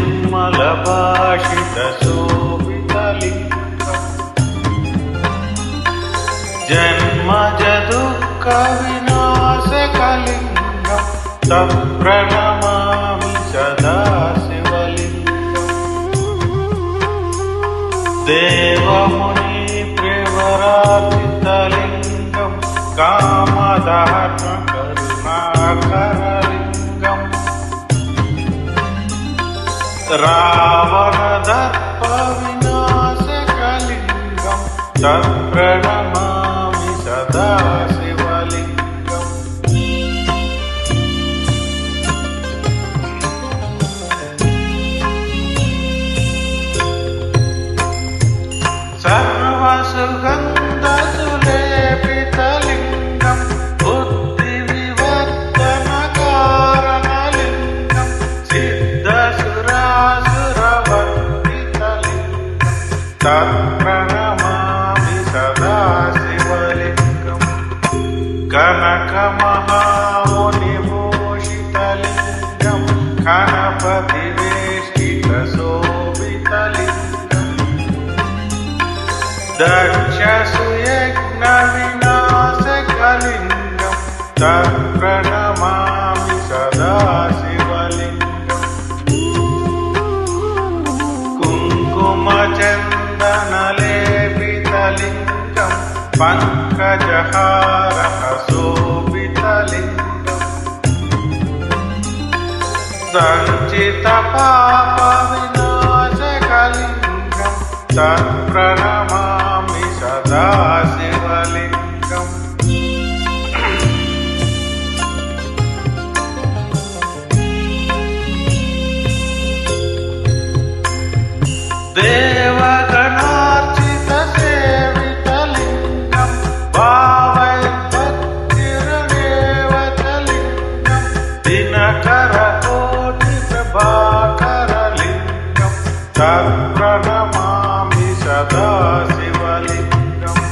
निर्मलभाषितशोभितलिङ्गम् जन्मजदुःखविनाशकलिङ्गं तत्प्रणमामि सदा शिवलिङ्गम् देवमुनिप्रवरार्चितलिङ्गं कामदाहकरुणाकरलिङ्गम् रावणदर्पविनाशकलिङ्गं तत्प्रणमामि सदा शिवलिङ्गम् सर्वसुगन्धसुलेपितलिङ्गं बुद्धिविवर्धनकारणलिङ्गं सिद्धसुरासुरवर्तितलिङ्गं तत्प्रणमामि सदा शिवलिङ्गम् कनकमहामुनिभूषितलिङ्गं गणपतिवेष्टितशोभितलिङ्गम् दक्षसुयज्ञविनाशकलिङ्गं तत्प्रणमामि सदा शिवलिङ्गम् कुङ्कुमचन्दनलेपितलिङ्गं पङ्कजहारशोभितलिङ्गम् सञ्चितपापविनाशकलिङ्गं तत्प्रणमामि सदा शिवलिङ्गम् देवगणार्चितसेवितलिङ्गं भावैर्भक्तिर्देवतलिङ्गं दिनकरकोटिप्रभाकरलिङ्गं तत्प्रणमामि सदा शिवलिङ्गम्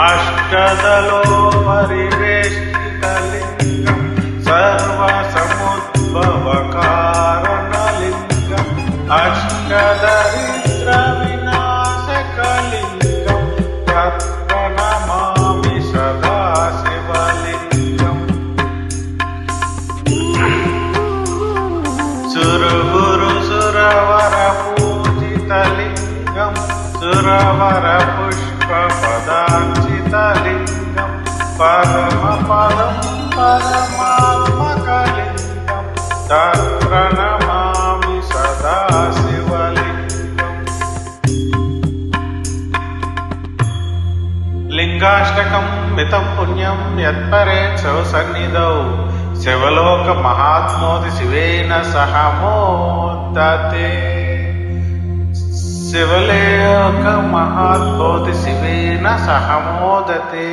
अष्टदलोपरिवेष्टितलिङ्गं सर्वसमुद्भवकारणलिङ्गम् अष्टदरिद्रविनाशकलिङ्गं तत्प्रणमामि सदा शिवलिङ्गम् सुरगुरुसुरवरपूजितलिङ्गं सुरवरपुष्पपदार्चितलिङ्गं परमपदं परमात्मकलिङ्गं तत्प्रणमामि सदा शिवलिङ्गम् लिङ्गाष्टकं मितं पुण्यं यत्परेत् शिवसन्निधौ शिवलोकमहात्मोति शिवेन सह मोदते शिवलोकमहात्मोति शिवेन सह मोदते।